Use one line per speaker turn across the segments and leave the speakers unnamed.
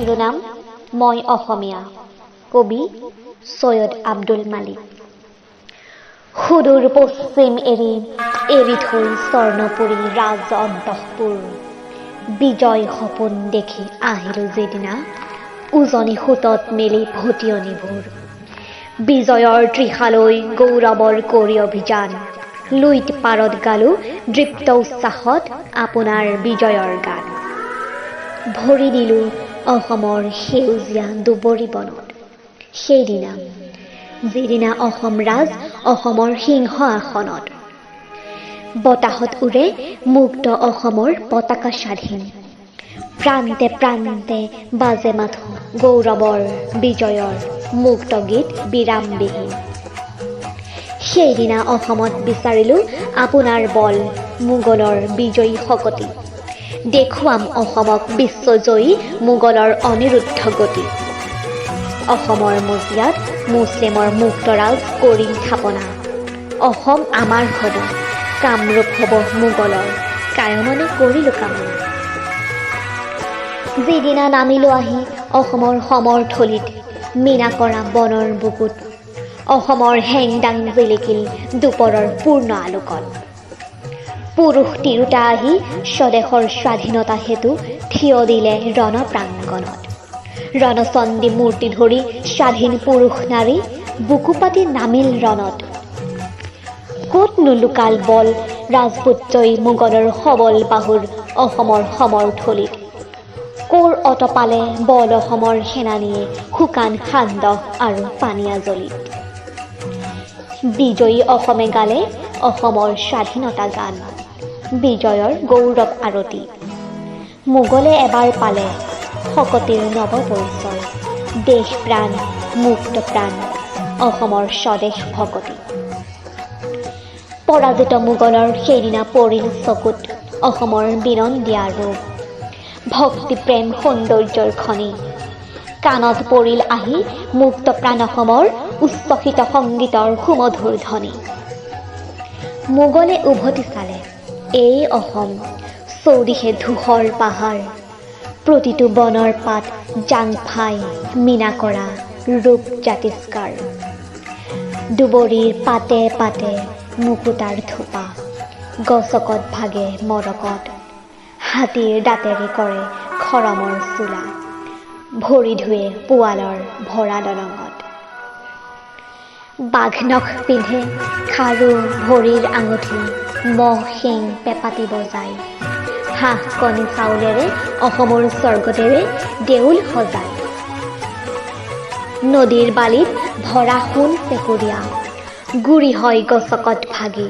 শিৰোনাম মই অসমীয়া। কবি সৈয়দ আব্দুল মালিক। সুদূৰ পশ্চিম এৰি থৈ স্বৰ্ণপুৰী ৰাজ অন্তঃপুৰ। বিজয় সপোন দেখি আহিলো যিদিনা, উজনি সোঁতত মেলি ভটিয়নিবোৰ। বিজয়ৰ তৃষালৈ গৌৰৱৰ কৰি অভিযান, লুইত পাৰত গালো দৃপ্ত উচ্ছ্বাসত আপোনাৰ বিজয়ৰ গান। ভৰি দিলো অসমৰ সেউজীয়া দুবৰি বনত, সেইদিনা যিদিনা অসম ৰাজ অসমৰ সিংহ আসনত। বতাহত উৰে মুক্ত অসমৰ পতাকা স্বাধীন, প্ৰান্তে প্ৰান্তে বাজে মাথো গৌৰৱৰ বিজয়ৰ মুক্ত গীত বিৰামবিহীন। সেইদিনা অসমত বিচাৰিলো আপোনাৰ বল, মোগলৰ বিজয়ী শকতি। দেখুৱাম অসমক বিশ্বজয়ী মোগলৰ অনিৰুদ্ধ গতি। অসমৰ মজিয়াত মুছলিমৰ মুক্তৰাজ কৰিম স্থাপনা। অসম আমাৰ হ'ব, কামৰূপ হ'ব মোগলৰ, কায়মনে কৰিলো কামনা। যিদিনা নামিলো আহি অসমৰ সমৰথলীত, মীনা কৰা বনৰ বুকুত। অসমৰ হেংদাং জিলিকিল দুপৰৰ পূৰ্ণ আলোকত। পুৰুষ তিৰোতা আহি স্বদেশৰ স্বাধীনতা হেতু থিয় দিলে ৰণ প্ৰাংগণত। ৰণচণ্ডী মূৰ্তি ধৰি স্বাধীন পুৰুষ নাৰী বুকু পাতি নামিল ৰণত। ক'তনো লুকাল বল ৰাজপুত্ৰই মোগলৰ সবল বাহুৰ অসমৰ সমৰথলীত। ক'ৰ অতপালে বল অসমৰ সেনানীয়ে শুকান সান্দহ আৰু পানীয়াজলীত। বিজয়ী অসমে গালে অসমৰ স্বাধীনতা গান, বিজয়ৰ গৌৰৱ আৰতি। মোগলে এবাৰ পালে শকতিৰ নৱ পৰিচয়, দেশ প্ৰাণ মুক্ত প্ৰাণ অসমৰ স্বদেশ ভকতি। পৰাজিত মোগলৰ সেইদিনা পৰিল চকুত অসমৰ বিনন্দীয়া ৰূপ। ভক্তি প্ৰেম সৌন্দৰ্যৰ খনি কাণত পৰিল আহি মুক্ত প্ৰাণ অসমৰ উচ্ছ্বসিত সংগীতৰ সুমধুৰ ধ্বনি। মোগলে উভতি চালে এই অসম, চৌদিশে ধূসৰ পাহাৰ। প্ৰতিটো বনৰ পাত জাংফাই মীনা কৰা ৰূপ জাতিস্কাৰ। দুবৰিৰ পাতে পাতে মুকুতাৰ থোপা, গছকত ভাগে মৰকত। হাতীৰ দাঁতেৰে কৰে খৰমৰ চোলা, ভৰি ধুৱে পোৱালৰ ভৰা দলঙত। বাঘ নখ পিন্ধে খাৰু ভৰিৰ আঙুঠি, মহ শিং পেপাতি বজাই। হাঁহ কণী চাউলেৰে অসমৰ স্বৰ্গদেৱে দেউল সজায়। নদীৰ বালিত ভৰা সোণ চেকুৰীয়া, গুৰি হয় গছকত ভাগি।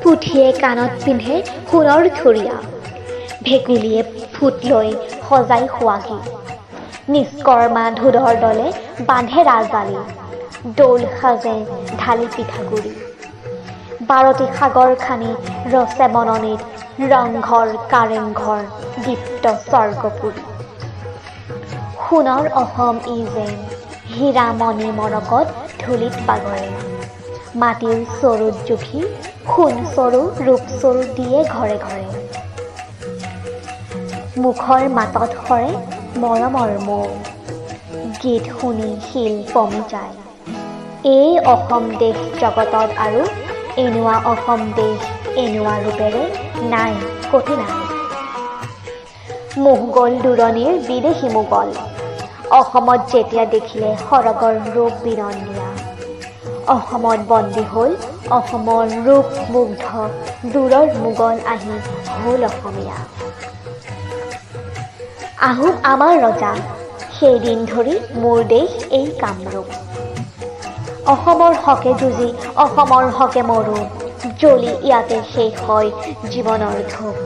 পুঠিয়ে কাণত পিন্ধে সোণৰ থুৰীয়া, ভেকুলীয়ে ফুট লৈ সজাই সোৱাগি। নিষ্কৰ্মা ধোধৰ দলে বান্ধে ৰাজআলি, দৌল সাজে ঢালি পিঠাগুৰি। বাৰতি সাগৰ খানি ৰচে বননিত, ৰংঘৰ কাৰেংঘৰ দীপ্ত স্বৰ্গপুৰী। সোণৰ অসম ই যেন হীৰা মণি মৰকত ধূলিত বাগৰে। মাটিৰ চৰুত জুখি সোণ চৰু ৰূপ চৰু দিয়ে ঘৰে ঘৰে। মুখৰ মাতত সৰে মৰমৰ মৌ, গীত শুনি শিল পমি যায়। এই অসম দেশ জগতত আৰু এনেকুৱা অসম দেশ এনেকুৱা ৰূপেৰে নাই কতো নাই। মোগল দূৰণিৰ বিদেশী মোগল, অসমত যেতিয়া দেখিলে সৰগৰ ৰূপ বিনন্দীয়া। অসমত বন্দী হ'ল অসমৰ ৰূপ মুগ্ধ দূৰৰ মোগল আহি হ'ল অসমীয়া। আহোম আমাৰ ৰজা, সেইদিন ধৰি মোৰ দেশ এই কামৰূপ। অসমৰ হকে যুঁজি অসমৰ হকে মৰো, জ্বলি ইয়াতে শেষ হয় জীৱনৰ ধূপ।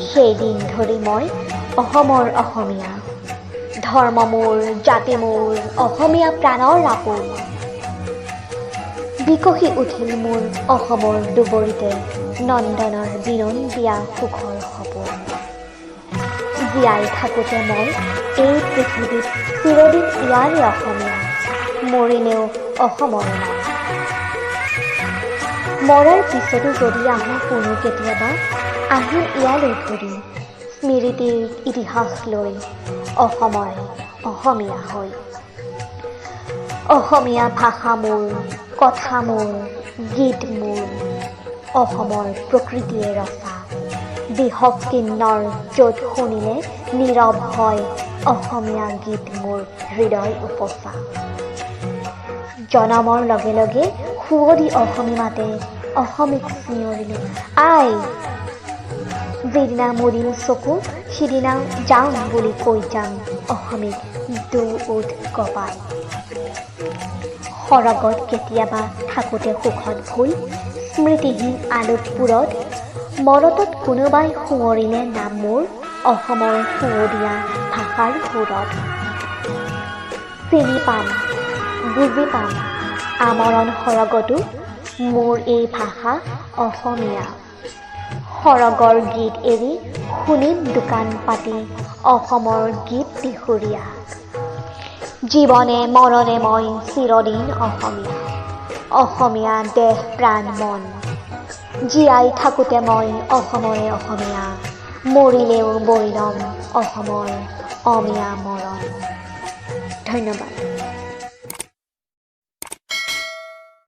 সেইদিন ধৰি মই অসমৰ অসমীয়া, ধৰ্ম মোৰ জাতি মোৰ অসমীয়া প্ৰাণৰ আপোন। বিকশি উঠিল মোৰ অসমৰ দুবৰিতে, নন্দনৰ বিনন্দীয়া সুখৰ সপোন। জীয়াই থাকোঁতে মই এই পৃথিৱীত চিৰদিন ইয়াৰে অসমীয়া, মৰিলেও অসমৰ নাম। মৰাৰ পিছতো যদি আহোঁ পুনৰ কেতিয়াবা, আহিম ইয়ালৈ ঘূৰি স্মৃতিৰ ইতিহাস লৈ অসমৰ অসমীয়া হৈ। অসমীয়া ভাষা মোৰ, কথা মোৰ, গীত মোৰ, অসমৰ প্ৰকৃতিয়ে ৰচা। বিহক কিন্নৰ য'ত শুনিলে নীৰৱ হয়, অসমীয়া গীত মোৰ হৃদয় উপচা। জনমৰ লগে লগে সুৱদি অসমী মাতে, অসমীক চিঞৰিলোঁ আই। যিদিনা মুদিম চকু সিদিনা যাম বুলি কৈ যাম, অসমীক দুউঠ গপাই। সৰগত কেতিয়াবা থাকোঁতে সুখত ভুল, স্মৃতিহীন আলোকপুৰত মনতত কোনোবাই সোঁৱৰিলে নাম মোৰ, অসমৰ সুৱদীয়া ভাষাৰ সুৰত। চিনি পাম, বুজি পাম, আমৰণ সৰগতো মোৰ এই ভাষা অসমীয়া। সৰগৰ গীত এৰি শুনিম দোকান পাতি, অসমৰ গীত দিহুৰীয়া। জীৱনে মৰণে মই চিৰদিন অসমীয়া, অসমীয়া দেহ প্ৰাণ মন। জীয়াই থাকোঁতে মই অসমৰে অসমীয়া, মৰিলেও বৈ ল'ম অসমৰ অমিয়া মৰণ। ধন্যবাদ।